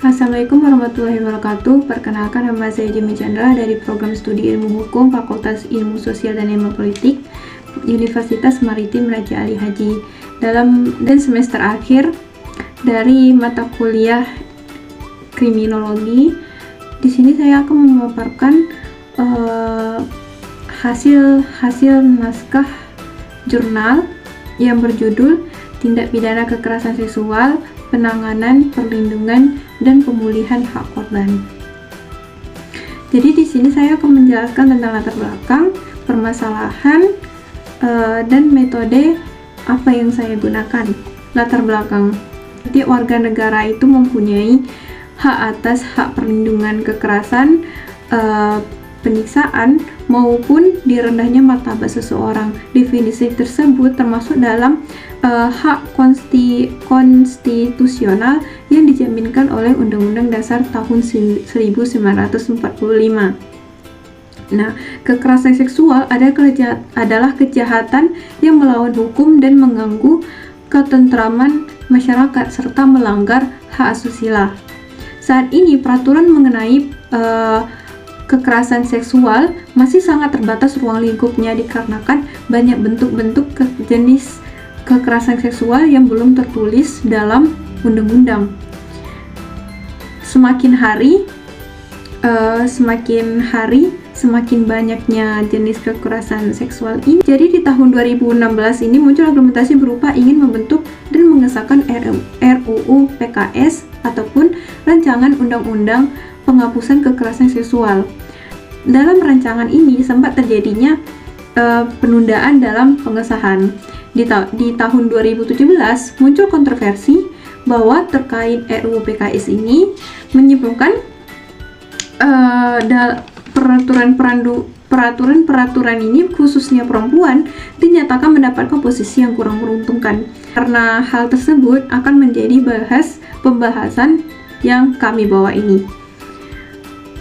Assalamualaikum warahmatullahi wabarakatuh. Perkenalkan, nama saya Jimmy Chandra dari Program Studi Ilmu Hukum Fakultas Ilmu Sosial dan Ilmu Politik Universitas Maritim Raja Ali Haji. Dan semester akhir dari mata kuliah kriminologi. Di sini saya akan memaparkan hasil naskah jurnal yang berjudul Tindak Pidana Kekerasan Seksual, Penanganan, Perlindungan, dan Pemulihan Hak Korban. Jadi di sini saya akan menjelaskan tentang latar belakang, permasalahan, dan metode apa yang saya gunakan. Latar belakang. Setiap warga negara itu mempunyai hak atas hak perlindungan kekerasan, penyiksaan, maupun direndahnya martabat seseorang. Definisi tersebut termasuk dalam hak konstitusional yang dijaminkan oleh Undang-Undang Dasar tahun 1945. Nah, kekerasan seksual adalah kejahatan yang melawan hukum dan mengganggu ketentraman masyarakat serta melanggar hak asusila. Saat ini peraturan mengenai kekerasan seksual masih sangat terbatas ruang lingkupnya dikarenakan banyak bentuk-bentuk jenis kekerasan seksual yang belum tertulis dalam undang-undang. Semakin hari semakin banyaknya jenis kekerasan seksual ini. Jadi di tahun 2016 ini muncul argumentasi berupa ingin membentuk dan mengesahkan RUU PKS ataupun rancangan undang-undang penghapusan kekerasan seksual. Dalam rancangan ini sempat terjadinya penundaan dalam pengesahan. Di tahun 2017 muncul kontroversi bahwa terkait RUU PKS ini menyebabkan peraturan ini khususnya perempuan dinyatakan mendapatkan posisi yang kurang menguntungkan. Karena hal tersebut akan menjadi pembahasan yang kami bawa ini.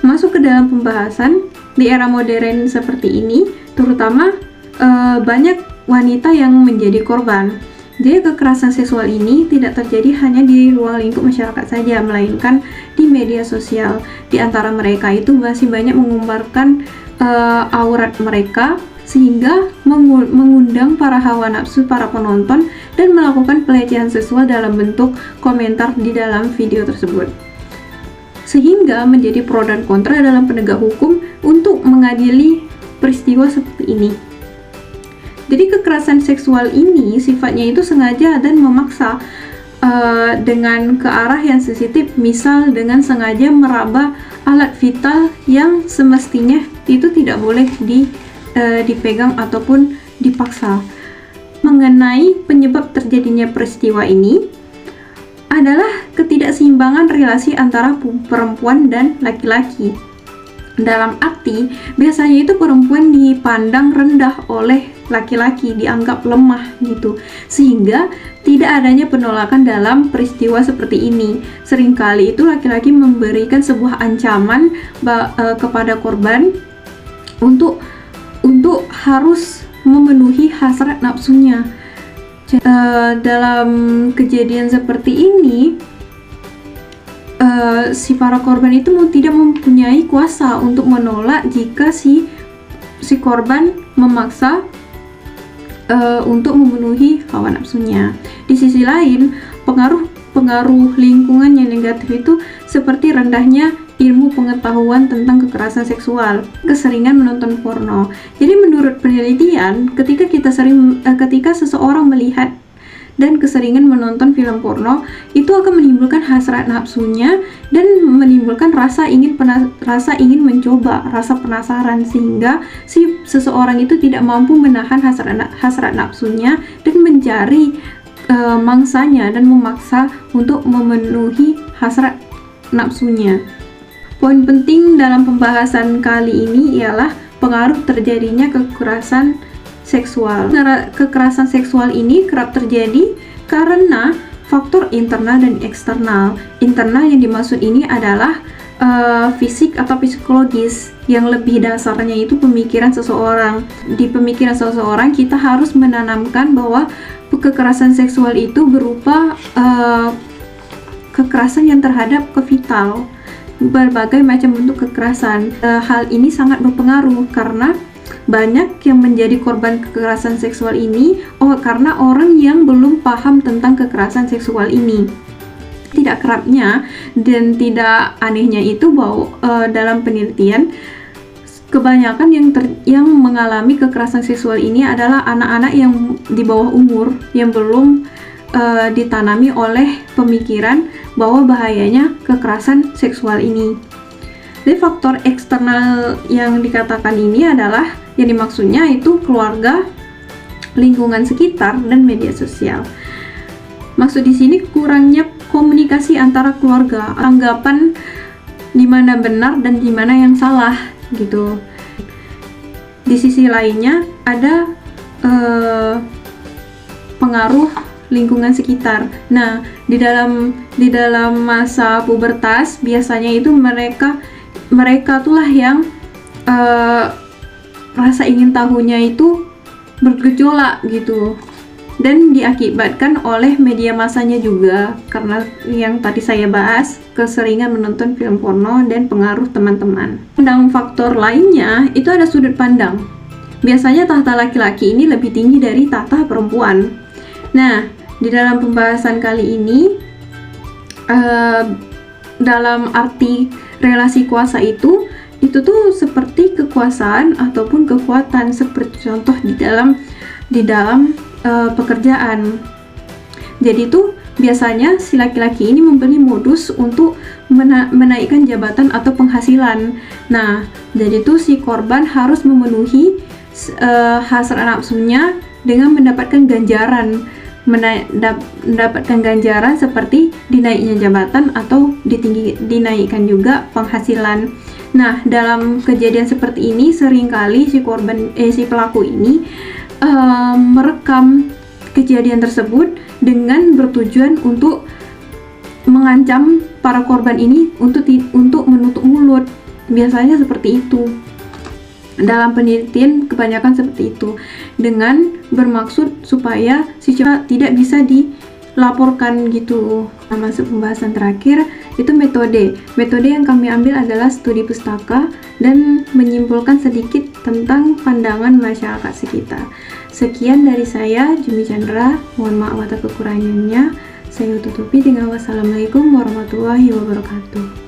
Masuk ke dalam pembahasan, di era modern seperti ini, terutama banyak wanita yang menjadi korban. Jadi kekerasan seksual ini tidak terjadi hanya di ruang lingkup masyarakat saja, melainkan di media sosial. Di antara mereka itu masih banyak mengumbarkan aurat mereka, sehingga mengundang para hawa nafsu para penonton dan melakukan pelecehan seksual dalam bentuk komentar di dalam video tersebut. Sehingga menjadi pro dan kontra dalam penegak hukum untuk mengadili peristiwa seperti ini. Jadi kekerasan seksual ini sifatnya itu sengaja dan memaksa dengan ke arah yang sensitif, misal dengan sengaja meraba alat vital yang semestinya itu tidak boleh dipegang ataupun dipaksa. Mengenai penyebab terjadinya peristiwa ini adalah ketidakseimbangan relasi antara perempuan dan laki-laki. Dalam arti, biasanya itu perempuan dipandang rendah oleh laki-laki, dianggap lemah gitu, sehingga tidak adanya penolakan dalam peristiwa seperti ini. Seringkali itu laki-laki memberikan sebuah ancaman kepada korban untuk harus memenuhi hasrat nafsunya. Dalam kejadian seperti ini, si para korban itu tidak mempunyai kuasa untuk menolak jika si korban memaksa untuk memenuhi hawa nafsunya. Di sisi lain, pengaruh lingkungan yang negatif itu seperti rendahnya ilmu pengetahuan tentang kekerasan seksual, keseringan menonton porno. Jadi menurut penelitian, ketika seseorang melihat dan keseringan menonton film porno, itu akan menimbulkan hasrat nafsunya dan menimbulkan rasa ingin mencoba, rasa penasaran, sehingga si seseorang itu tidak mampu menahan hasrat nafsunya dan mencari mangsanya dan memaksa untuk memenuhi hasrat nafsunya. Poin penting dalam pembahasan kali ini ialah pengaruh terjadinya kekerasan seksual. Kekerasan seksual ini kerap terjadi karena faktor internal dan eksternal. Internal yang dimaksud ini adalah fisik atau psikologis, yang lebih dasarnya itu pemikiran seseorang. Di pemikiran seseorang kita harus menanamkan bahwa kekerasan seksual itu berupa kekerasan yang terhadap ke vital, berbagai macam bentuk kekerasan. Hal ini sangat berpengaruh karena banyak yang menjadi korban kekerasan seksual ini karena orang yang belum paham tentang kekerasan seksual ini. Tidak kerapnya dan tidak anehnya itu bahwa dalam penelitian kebanyakan yang mengalami kekerasan seksual ini adalah anak-anak yang di bawah umur yang belum ditanami oleh pemikiran bahwa bahayanya kekerasan seksual ini. Jadi faktor eksternal yang dikatakan ini adalah yang dimaksudnya itu keluarga, lingkungan sekitar, dan media sosial. Maksud di sini kurangnya komunikasi antara keluarga, anggapan di mana benar dan di mana yang salah gitu. Di sisi lainnya ada pengaruh lingkungan sekitar. Nah, di dalam masa pubertas biasanya itu mereka tuh yang rasa ingin tahunya itu bergejolak gitu, dan diakibatkan oleh media massanya juga karena yang tadi saya bahas, keseringan menonton film porno dan pengaruh teman-teman. Dan faktor lainnya itu ada sudut pandang. Biasanya tahta laki-laki ini lebih tinggi dari tahta perempuan. Nah, di dalam pembahasan kali ini dalam arti relasi kuasa itu tuh seperti kekuasaan ataupun kekuatan, seperti contoh di dalam pekerjaan. Jadi tuh biasanya si laki-laki ini membeli modus untuk menaikkan jabatan atau penghasilan. Nah, jadi tuh si korban harus memenuhi hasrat nafsunya dengan mendapatkan ganjaran. Mendapatkan ganjaran seperti dinaiknya jabatan atau dinaikkan juga penghasilan. Nah, dalam kejadian seperti ini seringkali si pelaku ini merekam kejadian tersebut dengan bertujuan untuk mengancam para korban ini untuk menutup mulut. Biasanya seperti itu. Dalam penelitian kebanyakan seperti itu, dengan bermaksud supaya si cewek tidak bisa dilaporkan gitu. Nah, masuk pembahasan terakhir itu metode yang kami ambil adalah studi pustaka dan menyimpulkan sedikit tentang pandangan masyarakat sekitar. Sekian dari saya, Jumi Chandra. Mohon maaf atas kekurangannya. Saya tutupi dengan wassalamualaikum warahmatullahi wabarakatuh.